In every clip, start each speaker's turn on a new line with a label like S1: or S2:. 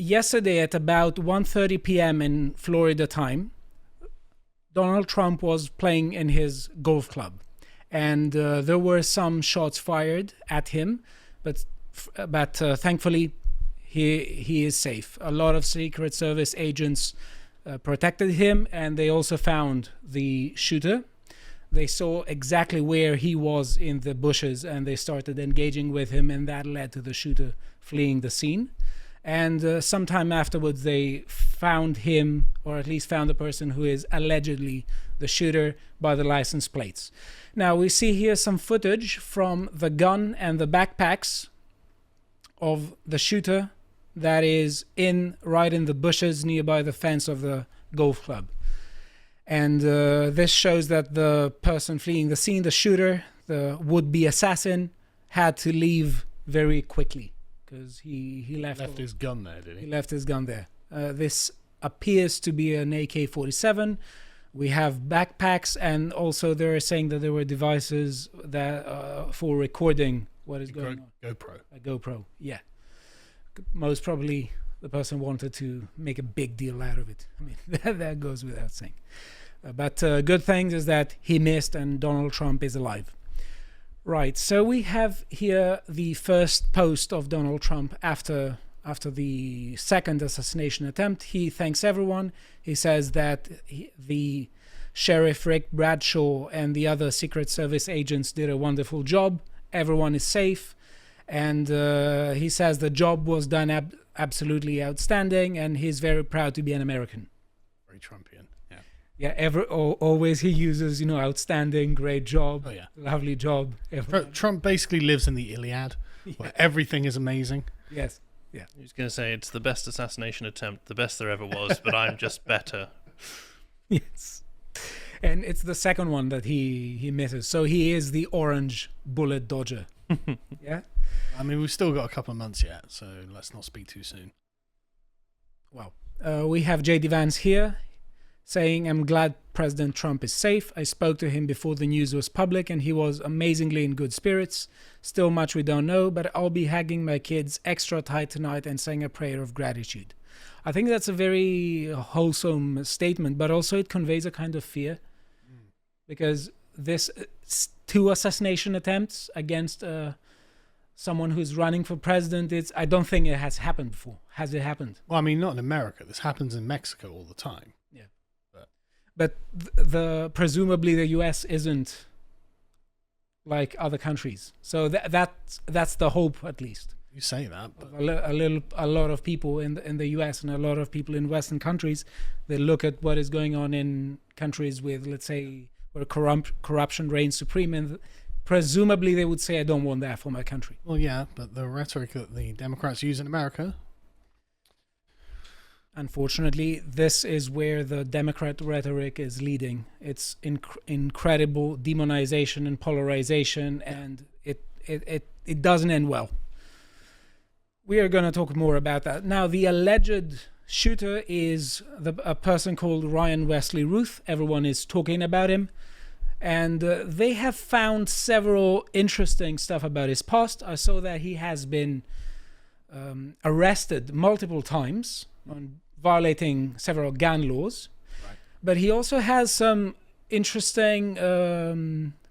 S1: yesterday at about 1:30 p.m. in Florida time, Donald Trump was playing in his golf club, and there were some shots fired at him, but thankfully he is safe. A lot of Secret Service agents protected him, and they also found the shooter. They saw exactly where he was in the bushes, and they started engaging with him, and that led to the shooter fleeing the scene. And sometime afterwards, they found him, or at least found the person who is allegedly the shooter by the license plates. Now, we see here some footage from the gun and the backpacks of the shooter that is right in the bushes nearby the fence of the golf club. And this shows that the person fleeing the scene, the shooter, the would-be assassin, had to leave very quickly because he left
S2: his gun there, did he?
S1: He left his gun there. This appears to be an AK-47. We have backpacks, and also they're saying that there were devices that for recording what is going on.
S2: GoPro.
S1: A GoPro, yeah. Most probably the person wanted to make a big deal out of it. I mean, that goes without saying. But good thing is that he missed and Donald Trump is alive. Right, so we have here the first post of Donald Trump after the second assassination attempt. He thanks everyone. He says that the Sheriff Rick Bradshaw and the other Secret Service agents did a wonderful job. Everyone is safe. And he says the job was done absolutely outstanding, and he's very proud to be an American.
S2: Very Trumpian, yeah.
S1: Yeah, always he uses, outstanding, great job, lovely job.
S2: Trump basically lives in the Iliad, where everything is amazing.
S1: Yes, yeah.
S3: He was going to say it's the best assassination attempt, the best there ever was, but I'm just better.
S1: Yes. And it's the second one that he misses. So he is the orange bullet dodger. Yeah.
S2: I mean, we've still got a couple of months yet, so let's not speak too soon.
S1: Well, we have J.D. Vance here saying, I'm glad President Trump is safe. I spoke to him before the news was public, and he was amazingly in good spirits. Still much we don't know, but I'll be hugging my kids extra tight tonight and saying a prayer of gratitude. I think that's a very wholesome statement, but also it conveys a kind of fear. Because this two assassination attempts against someone who's running for president, I don't think it has happened before. Has it happened?
S2: Well, I mean, not in America. This happens in Mexico all the time.
S1: Yeah. But presumably the U.S. isn't like other countries. So that's the hope, at least.
S2: You say that, but
S1: a lot of people in the U.S. and a lot of people in Western countries, they look at what is going on in countries with, let's say, where corruption reigns supreme, and presumably they would say, I don't want that for my country.
S2: Well, yeah, but the rhetoric that the Democrats use in America...
S1: Unfortunately, this is where the Democrat rhetoric is leading. It's incredible demonization and polarization, and it doesn't end well. We are going to talk more about that. Now, the alleged shooter is a person called Ryan Wesley Ruth. Everyone is talking about him. And they have found several interesting stuff about his past. I saw that he has been arrested multiple times on violating several gun laws. Right. But he also has some interesting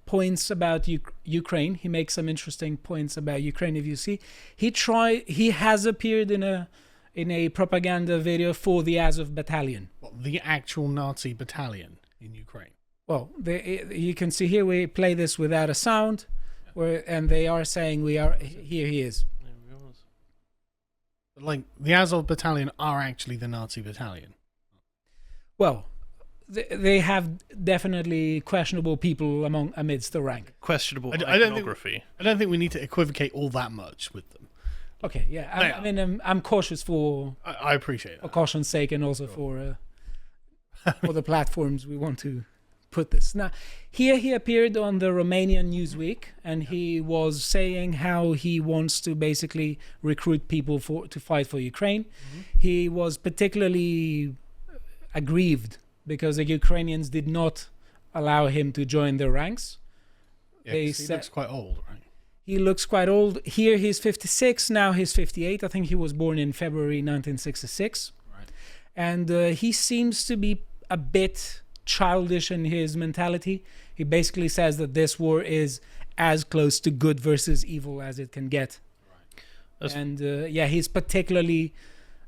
S1: points about Ukraine. He makes some interesting points about Ukraine. If you see, he has appeared in a propaganda video for the Azov battalion.
S2: What, the actual Nazi battalion in Ukraine?
S1: Well, you can see here we play this without a sound, and they are saying here he is.
S2: Like, the Azov battalion are actually the Nazi battalion.
S1: Well, they have definitely questionable people amidst the rank.
S3: Questionable iconography.
S2: I don't think we need to equivocate all that much with them.
S1: Okay, yeah. I mean, I'm cautious for...
S2: I appreciate that.
S1: For caution's sake, and also for the platforms we want to put this. Now, here he appeared on the Romanian Newsweek, and he was saying how he wants to basically recruit people to fight for Ukraine. Mm-hmm. He was particularly aggrieved because the Ukrainians did not allow him to join their ranks.
S2: Yeah, he looks quite old, right?
S1: He looks quite old. Here he's 56, now he's 58. I think he was born in February 1966.
S2: Right.
S1: And he seems to be a bit childish in his mentality. He basically says that this war is as close to good versus evil as it can get.
S3: That's-
S1: And he's particularly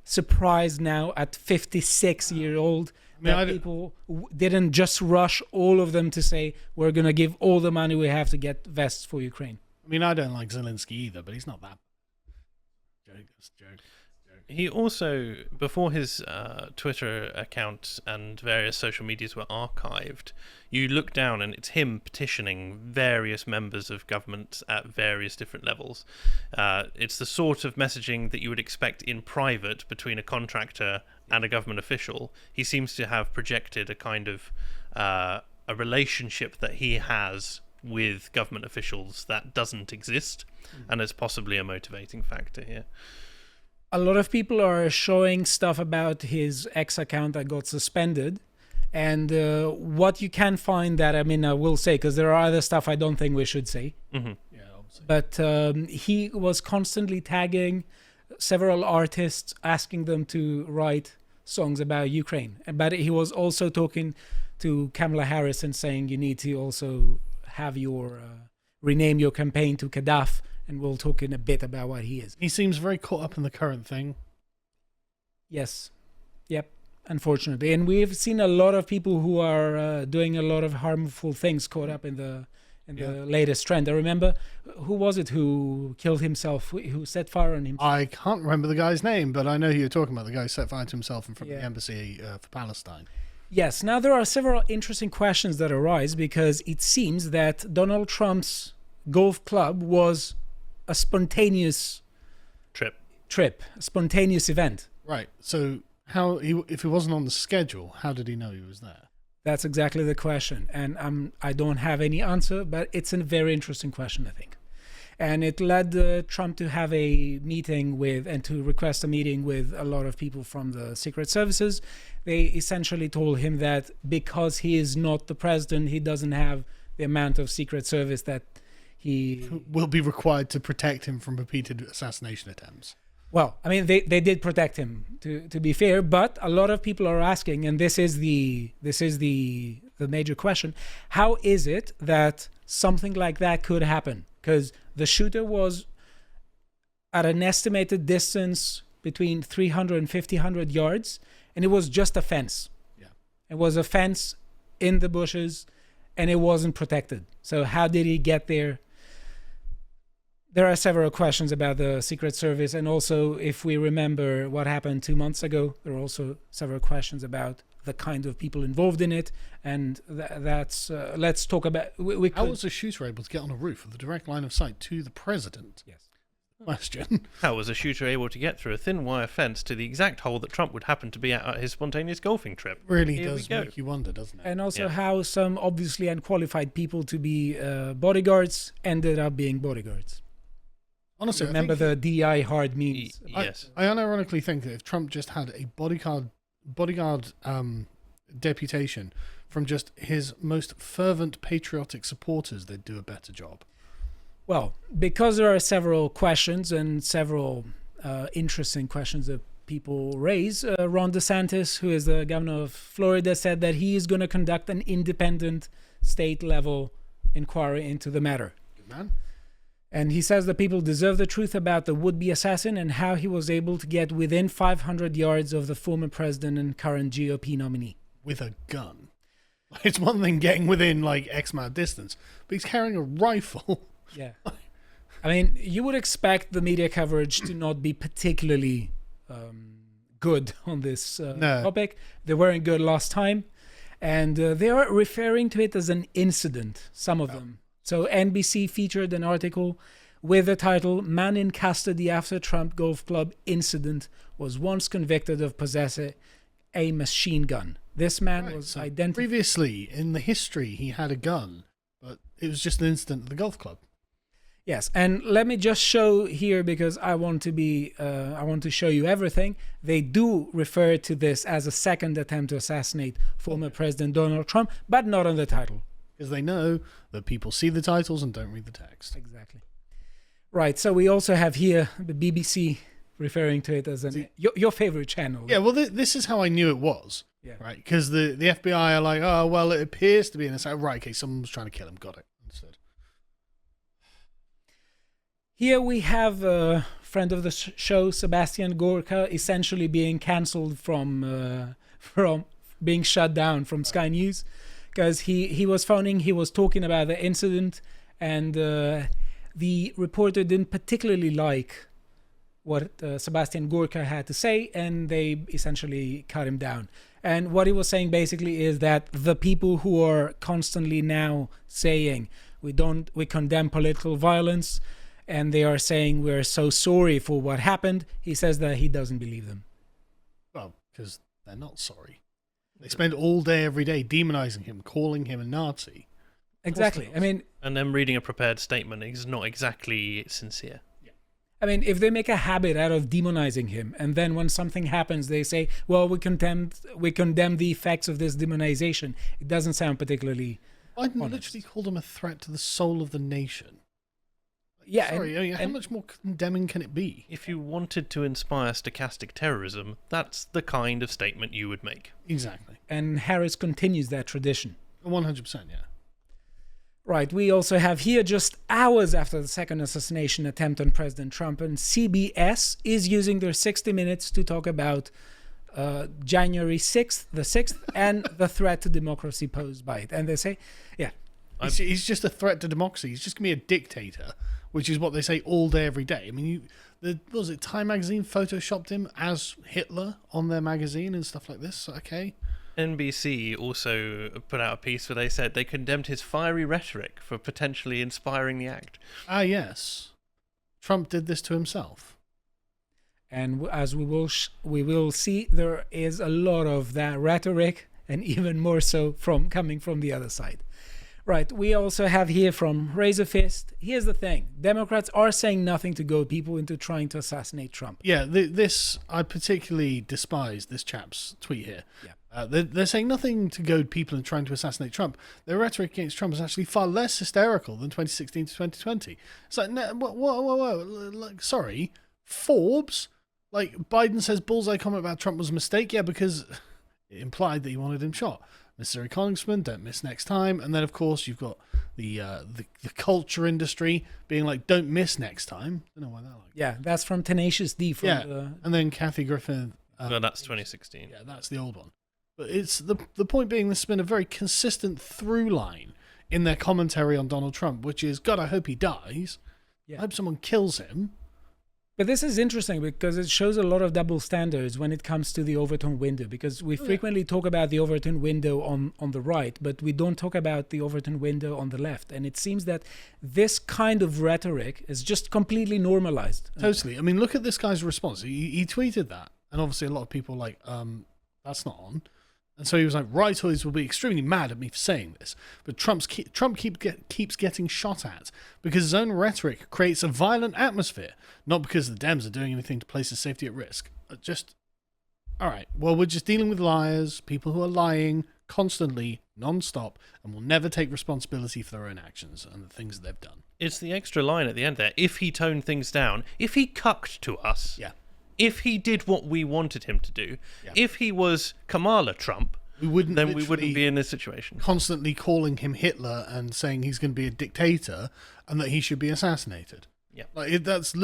S1: surprised now at 56-year-old that people didn't just rush all of them to say, we're going to give all the money we have to get vests for Ukraine.
S2: I mean, I don't like Zelensky either, but he's not that. Joke.
S3: He also, before his Twitter account and various social medias were archived, you look down and it's him petitioning various members of government at various different levels. It's the sort of messaging that you would expect in private between a contractor and a government official. He seems to have projected a kind of a relationship that he has with government officials that doesn't exist, and it's possibly a motivating factor here.
S1: A lot of people are showing stuff about his X account that got suspended, and what you can find that, I mean, I will say, because there are other stuff I don't think we should say,
S3: Mm-hmm.
S2: Yeah, obviously.
S1: but he was constantly tagging several artists, asking them to write songs about Ukraine. But he was also talking to Kamala Harris and saying, you need to also have your rename your campaign to Gaddafi, and we'll talk in a bit about what he is.
S2: He seems very caught up in the current thing.
S1: Yes. Yep. Unfortunately. And we've seen a lot of people who are doing a lot of harmful things caught up in the latest trend. I remember, who was it who killed himself, who set fire on himself?
S2: I can't remember the guy's name, but I know who you're talking about, the guy who set fire to himself in front of the
S1: Yeah.
S2: embassy for Palestine.
S1: Yes. Now, there are several interesting questions that arise because it seems that Donald Trump's golf club was a spontaneous
S3: Trip.
S1: a spontaneous event.
S2: Right. So if he wasn't on the schedule, how did he know he was there?
S1: That's exactly the question. And I don't have any answer, but it's a very interesting question, I think. And it led Trump to have a meeting and to request a meeting with a lot of people from the Secret Services. They essentially told him that because he is not the president, he doesn't have the amount of Secret Service that he
S2: Will be required to protect him from repeated assassination attempts.
S1: Well, I mean, they did protect him, to be fair, but a lot of people are asking, and this is the major question: how is it that something like that could happen? Because the shooter was at an estimated distance between 300 and 500 yards, and it was just a fence.
S2: Yeah.
S1: It was a fence in the bushes, and it wasn't protected. So how did he get there? There are several questions about the Secret Service, and also, if we remember what happened 2 months ago, there are also several questions about the kind of people involved in it, and that's let's talk about.
S2: How was a shooter able to get on a roof with a direct line of sight to the president?
S1: Yes.
S2: Question.
S3: How was a shooter able to get through a thin wire fence to the exact hole that Trump would happen to be at his spontaneous golfing trip?
S2: Really
S3: Here we
S2: does
S3: go.
S2: make you wonder, doesn't it?
S1: And also
S3: Yeah.
S1: how some obviously unqualified people to be bodyguards ended up being bodyguards.
S2: Honestly,
S1: Remember the DI hard memes?
S3: Yes.
S2: I unironically think that if Trump just had a bodyguard deputation from just his most fervent patriotic supporters, they'd do a better job.
S1: Well, because there are several questions and several interesting questions that people raise, Ron DeSantis, who is the governor of Florida, said that he is going to conduct an independent state-level inquiry into the matter.
S2: Good man.
S1: And he says that people deserve the truth about the would-be assassin and how he was able to get within 500 yards of the former president and current GOP nominee.
S2: With a gun. It's one thing getting within like X amount of distance, but he's carrying a rifle.
S1: Yeah. I mean, you would expect the media coverage to not be particularly good on this topic. They weren't good last time. And they are referring to it as an incident, some of them. So NBC featured an article with the title, "Man in Custody After Trump Golf Club Incident Was Once Convicted of Possessing a Machine Gun." This man was identified.
S2: Previously, in the history, he had a gun, but it was just an incident at the golf club.
S1: Yes, and let me just show here, because I want to show you everything. They do refer to this as a second attempt to assassinate former President Donald Trump, but not on the title.
S2: Because they know that people see the titles and don't read the text.
S1: Exactly. Right. So we also have here the BBC referring to it as your favorite channel.
S2: Yeah, well, this is how I knew it was.
S1: Yeah.
S2: Right, because the FBI are like, oh, well, it appears to be an assassination. Right, okay, someone was trying to kill him. Got it. Understood.
S1: Here we have a friend of the show, Sebastian Gorka, essentially being cancelled from being shut down from Sky News, because he was phoning, he was talking about the incident, and the reporter didn't particularly like what Sebastian Gorka had to say, and they essentially cut him down. And what he was saying basically is that the people who are constantly now saying we condemn political violence, and they are saying we're so sorry for what happened, he says that he doesn't believe them.
S2: Well, because they're not sorry. They spend all day, every day, demonizing him, calling him a Nazi.
S1: Exactly. I mean,
S3: and then reading a prepared statement is not exactly sincere.
S1: I mean, if they make a habit out of demonizing him, and then when something happens, they say, well, we condemn the effects of this demonization, it doesn't sound particularly
S2: Biden
S1: honest.
S2: literally called him a threat to the soul of the nation.
S1: Yeah.
S2: Sorry, I mean, how much more condemning can it be?
S3: If you wanted to inspire stochastic terrorism, that's the kind of statement you would make.
S2: Exactly.
S1: And Harris continues that tradition.
S2: 100%, yeah.
S1: Right, we also have here, just hours after the second assassination attempt on President Trump, and CBS is using their 60 Minutes to talk about January 6th, and the threat to democracy posed by it. And they say, yeah.
S2: He's just a threat to democracy. He's just going to be a dictator, which is what they say all day, every day. I mean, what was it, Time magazine photoshopped him as Hitler on their magazine and stuff like this, okay?
S3: NBC also put out a piece where they said they condemned his fiery rhetoric for potentially inspiring the act.
S2: Ah, yes. Trump did this to himself.
S1: And as we will see, there is a lot of that rhetoric, and even more so coming from the other side. Right, we also have here from Razor Fist. Here's the thing. Democrats are saying nothing to goad people into trying to assassinate Trump.
S2: Yeah, this, I particularly despise this chap's tweet here.
S1: Yeah.
S2: They're saying nothing to goad people into trying to assassinate Trump. Their rhetoric against Trump is actually far less hysterical than 2016 to 2020. It's like, no, whoa. Like, sorry, Forbes? Like, Biden says bullseye comment about Trump was a mistake. Yeah, because it implied that he wanted him shot. Missouri Congressman, don't miss next time. And then, of course, you've got the culture industry being like, don't miss next time. I don't know why that like.
S1: Yeah, that's from Tenacious D.
S2: And then Kathy Griffin.
S3: No, that's 2016.
S2: Yeah, that's the old one. But it's the point being, this has been a very consistent through line in their commentary on Donald Trump, which is, God, I hope he dies.
S1: Yeah.
S2: I hope someone kills him.
S1: But this is interesting because it shows a lot of double standards when it comes to the Overton window, because we frequently talk about the Overton window on the right, but we don't talk about the Overton window on the left. And it seems that this kind of rhetoric is just completely normalized.
S2: Totally. I mean, look at this guy's response. He tweeted that, and obviously a lot of people were like, that's not on. And so he was like, right-hoys will be extremely mad at me for saying this, but Trump keeps getting shot at because his own rhetoric creates a violent atmosphere, not because the Dems are doing anything to place his safety at risk. All right, well, we're just dealing with liars, people who are lying constantly, non-stop, and will never take responsibility for their own actions and the things that they've done.
S3: It's the extra line at the end there. If he toned things down, if he cucked to us...
S2: Yeah.
S3: If he did what we wanted him to do, if he was Kamala Trump, we wouldn't be in this situation.
S2: Constantly calling him Hitler and saying he's going to be a dictator and that he should be assassinated.
S3: Yeah,
S2: that's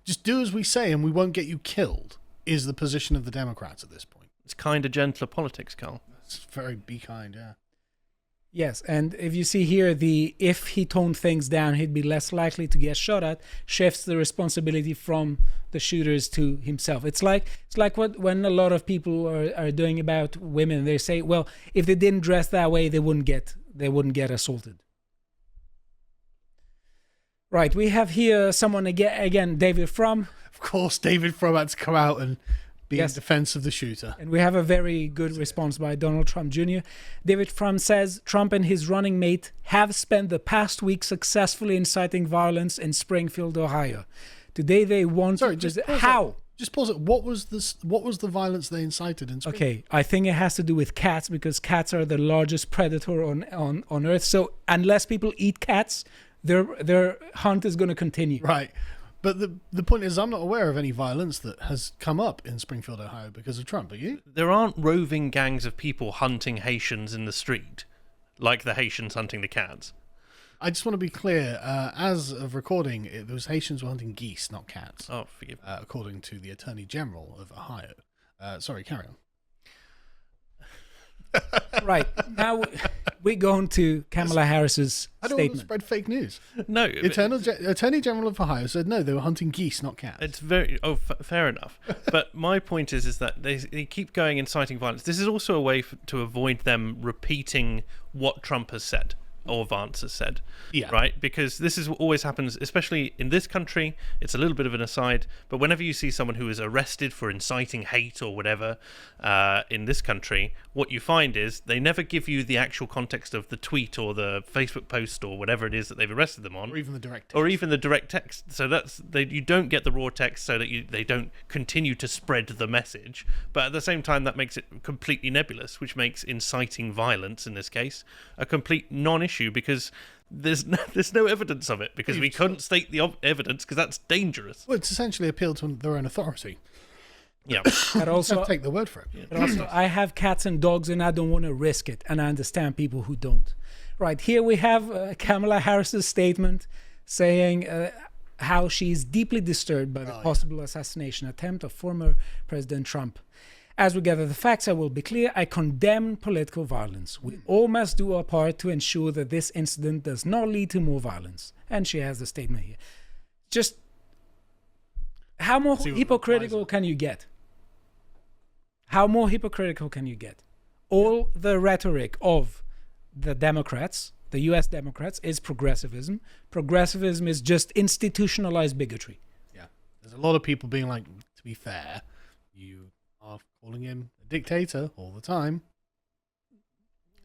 S2: just do as we say and we won't get you killed. Is the position of the Democrats at this point?
S3: It's kind of gentler politics, Carl.
S2: It's very be kind, yeah.
S1: Yes, and if you see here, if he toned things down, he'd be less likely to get shot at, shifts the responsibility from the shooters to himself. It's like when a lot of people are doing about women. They say, well, if they didn't dress that way, they wouldn't get assaulted. Right, we have here someone again, David Frum.
S2: Of course, David Frum had to come out and be in defense of the shooter.
S1: And we have a very good response by Donald Trump Jr. David Frum says Trump and his running mate have spent the past week successfully inciting violence in Springfield, Ohio. Today they want how?
S2: Just pause it. What was the violence they incited in Springfield?
S1: Okay, I think it has to do with cats because cats are the largest predator on Earth. So unless people eat cats, their hunt is going to continue.
S2: Right. But the point is, I'm not aware of any violence that has come up in Springfield, Ohio because of Trump. Are you?
S3: There aren't roving gangs of people hunting Haitians in the street, like the Haitians hunting the cats.
S2: I just want to be clear. As of recording, those Haitians were hunting geese, not cats.
S3: Oh, forgive me.
S2: According to the Attorney General of Ohio. Sorry, carry on.
S1: Right. Now we're going to Kamala Harris's
S2: I don't want to
S1: statement.
S2: spread fake news.
S3: No,
S2: Attorney General of Ohio said no, they were hunting geese, not cats.
S3: it's very fair enough. But my point is that they keep going inciting violence. This is also a way to avoid them repeating what Trump has said or Vance has said,
S2: Yeah.
S3: right? Because this is what always happens, especially in this country. It's a little bit of an aside, but whenever you see someone who is arrested for inciting hate or whatever in this country, what you find is they never give you the actual context of the tweet or the Facebook post or whatever it is that they've arrested them on,
S2: Or even the direct text.
S3: or even the direct text. So you don't get the raw text, so that they don't continue to spread the message. But at the same time, that makes it completely nebulous, which makes inciting violence in this case a complete non-issue, because there's no evidence of it, because we couldn't state the evidence because that's dangerous.
S2: Well, it's essentially appeal to their own authority.
S3: Yeah.
S1: But also,
S2: Take the word for it.
S1: but also, I have cats and dogs, and I don't want to risk it. And I understand people who don't. Right here, we have Kamala Harris's statement saying how she's deeply disturbed by the possible assassination attempt of former President Trump. As we gather the facts, I will be clear. I condemn political violence. We all must do our part to ensure that this incident does not lead to more violence. And she has the statement here. Just how more
S2: See what
S1: hypocritical can you get? How more hypocritical can you get? All the rhetoric of the Democrats, the US Democrats, is progressivism. Progressivism is just institutionalized bigotry.
S2: Yeah. There's a lot of people being like, to be fair, you are calling him a dictator all the time.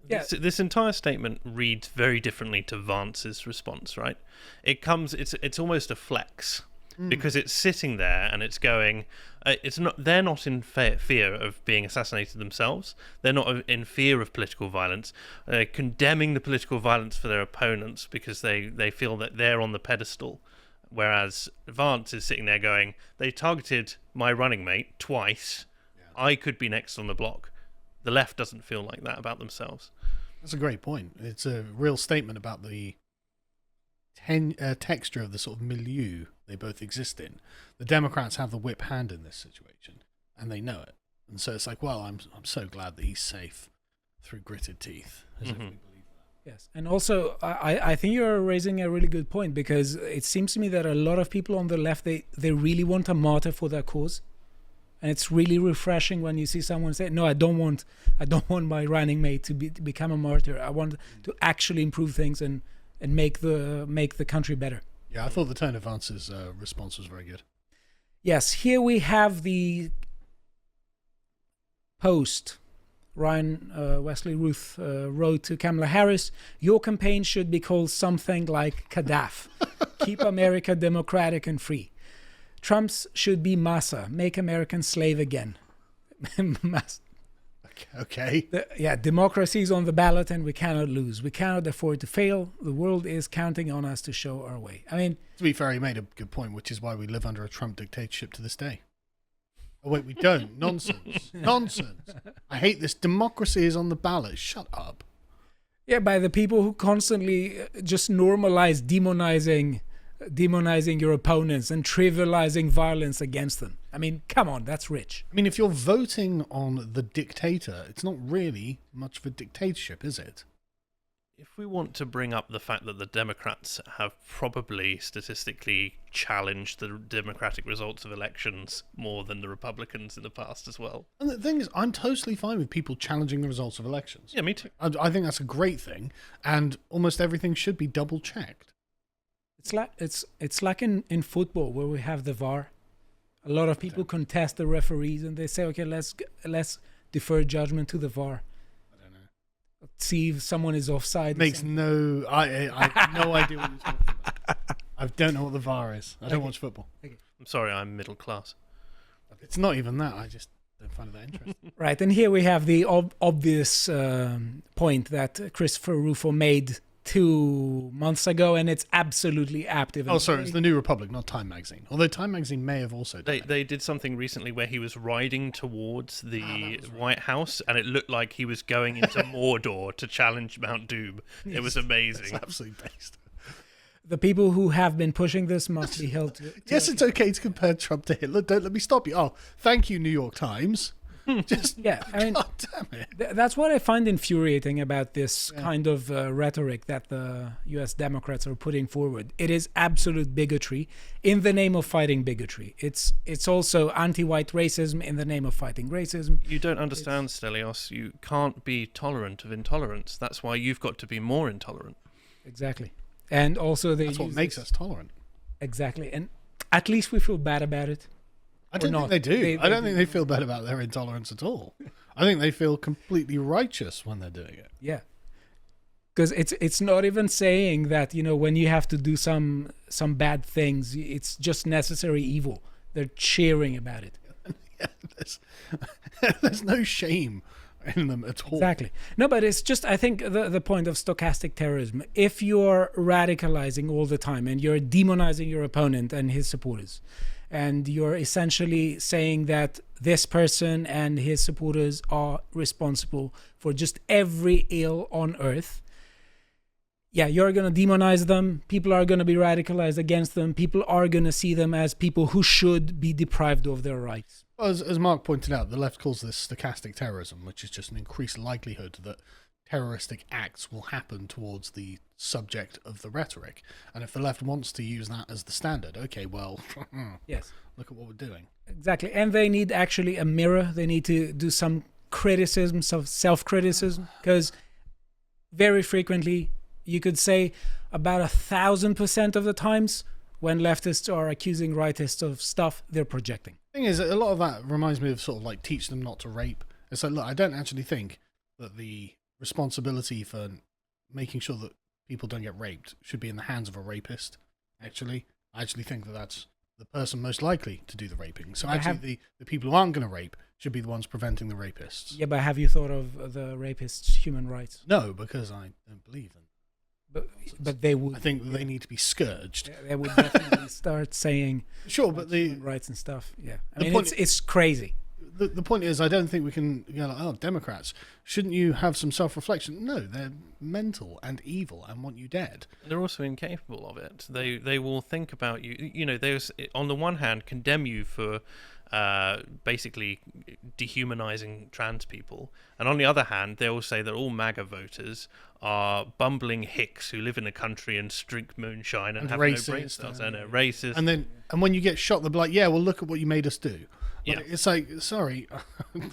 S1: Yeah.
S3: This entire statement reads very differently to Vance's response, right? It's almost a flex, because it's sitting there and it's going, they're not in fear of being assassinated themselves. They're not in fear of political violence. They're condemning the political violence for their opponents because they feel that they're on the pedestal. Whereas Vance is sitting there going, they targeted my running mate twice. Yeah. I could be next on the block. The left doesn't feel like that about themselves.
S2: That's a great point. It's a real statement about the texture of the sort of milieu they both exist in. The Democrats have the whip hand in this situation, and they know it. And so it's like, well, I'm so glad that he's safe through gritted teeth. As if we believe that.
S1: Yes, and also I think you're raising a really good point, because it seems to me that a lot of people on the left, they really want a martyr for their cause, and it's really refreshing when you see someone say, "No, I don't want my running mate to become a martyr. I want to actually improve things and make the country better."
S2: Yeah, I thought the tone of Vance's response was very good.
S1: Yes, here we have the post. Ryan Wesley Ruth wrote to Kamala Harris, "Your campaign should be called something like Kadaf. Keep America democratic and free. Trump's should be Massa. Make Americans slave again."
S2: Okay.
S1: Democracy is on the ballot and we cannot lose. We cannot afford to fail. The world is counting on us to show our way. I mean,
S2: to be fair, he made a good point, which is why we live under a Trump dictatorship to this day. Oh, wait, we don't. Nonsense. Nonsense. I hate this. Democracy is on the ballot. Shut up.
S1: Yeah, by the people who constantly just normalize demonizing your opponents and trivializing violence against them. I mean, come on, that's rich.
S2: I mean, if you're voting on the dictator, it's not really much of a dictatorship, is it?
S3: If we want to bring up the fact that the Democrats have probably statistically challenged the democratic results of elections more than the Republicans in the past as well.
S2: And the thing is, I'm totally fine with people challenging the results of elections.
S3: Yeah, me too.
S2: I think that's a great thing, and almost everything should be double checked.
S1: It's like in football where we have the VAR. A lot of people contest the referees and they say, okay, let's defer judgment to the VAR.
S2: I don't know.
S1: See if someone is offside.
S2: Makes no. I have no idea what you're talking about. I don't know what the VAR is. I don't watch football.
S1: Okay.
S3: I'm sorry, I'm middle class.
S2: It's not even that. I just don't find it that interesting.
S1: Right, and here we have the obvious point that Christopher Rufo made 2 months ago, and it's absolutely active.
S2: Oh, sorry, it's the New Republic, not Time Magazine. Although Time Magazine may have also done
S3: They did something recently where he was riding towards the White House, and it looked like he was going into Mordor to challenge Mount Doom. It was amazing.
S2: It's absolutely based.
S1: The people who have been pushing this must be held to
S2: Yes, it's okay to compare Trump to Hitler. Don't let me stop you. Oh, thank you, New York Times. Just
S1: Yeah, I mean,
S2: God damn it.
S1: that's what I find infuriating about this kind of rhetoric that the U.S. Democrats are putting forward. It is absolute bigotry in the name of fighting bigotry. It's also anti-white racism in the name of fighting racism.
S3: You don't understand, Stelios. You can't be tolerant of intolerance. That's why you've got to be more intolerant.
S1: Exactly. And also
S2: That's what makes us tolerant.
S1: Exactly. And at least we feel bad about it.
S2: I don't think they do. I don't think they feel bad about their intolerance at all. I think they feel completely righteous when they're doing it.
S1: Yeah. Because it's not even saying that, when you have to do some bad things, it's just necessary evil. They're cheering about it.
S2: Yeah, there's no shame in them at all.
S1: Exactly. No, but it's just, I think, the point of stochastic terrorism. If you're radicalizing all the time and you're demonizing your opponent and his supporters, and you're essentially saying that this person and his supporters are responsible for just every ill on earth, yeah, you're going to demonize them. People are going to be radicalized against them. People are going to see them as people who should be deprived of their rights.
S2: Well, as Mark pointed out, the left calls this stochastic terrorism, which is just an increased likelihood that terroristic acts will happen towards the subject of the rhetoric. And if the left wants to use that as the standard, okay, well,
S1: yes,
S2: look at what we're doing.
S1: Exactly. And they need actually a mirror. They need to do some criticism, some self-criticism, because very frequently, you could say about 1,000% of the times when leftists are accusing rightists of stuff, they're projecting.
S2: The thing is, a lot of that reminds me of sort of like teach them not to rape. It's like, look, I don't actually think that the responsibility for making sure that people don't get raped should be in the hands of a rapist. Actually, I actually think that that's the person most likely to do the raping. So actually, the people who aren't going to rape should be the ones preventing the rapists.
S1: Yeah, but have you thought of the rapists' human rights?
S2: No, because I don't believe in.
S1: But they would.
S2: I think they need to be scourged.
S1: They would definitely start saying
S2: sure, but the
S1: human rights and stuff. Yeah, I mean,
S2: point,
S1: it's crazy.
S2: The point is, I don't think we can go like, oh, Democrats, shouldn't you have some self-reflection? No, they're mental and evil and want you dead.
S3: They're also incapable of it. They will think about you. They on the one hand condemn you for basically dehumanizing trans people, and on the other hand, they will say that all MAGA voters are bumbling hicks who live in a country and drink moonshine and have
S2: racist,
S3: no brain cells and are racist.
S2: And when you get shot, they'll be like, yeah, well, look at what you made us do.
S3: Yeah.
S2: It's like, sorry.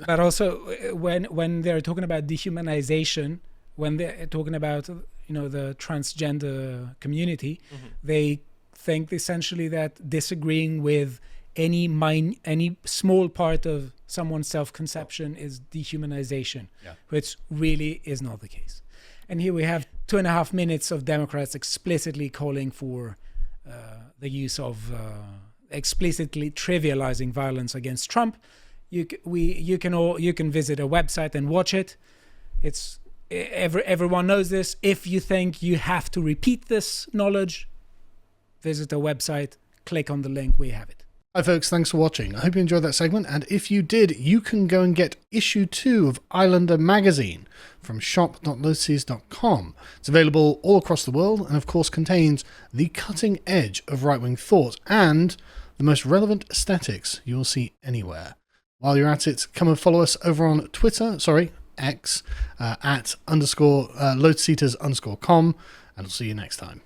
S1: But also, when they're talking about dehumanization, when they're talking about the transgender community, they think essentially that disagreeing with any small part of someone's self-conception is dehumanization, which really is not the case. And here we have 2.5 minutes of Democrats explicitly calling for the use of explicitly trivializing violence against Trump. You can visit a website and watch it. It's everyone knows this. If you think you have to repeat this knowledge, visit a website, click on the link, we have it.
S2: Hi folks, thanks for watching. I hope you enjoyed that segment, and if you did, you can go and get issue 2 of Islander magazine from shop.lotus.com. It's available all across the world and of course contains the cutting edge of right-wing thought and the most relevant aesthetics you'll see anywhere. While you're at it, come and follow us over on Twitter, X, at _lotuseaters_com, and I'll see you next time.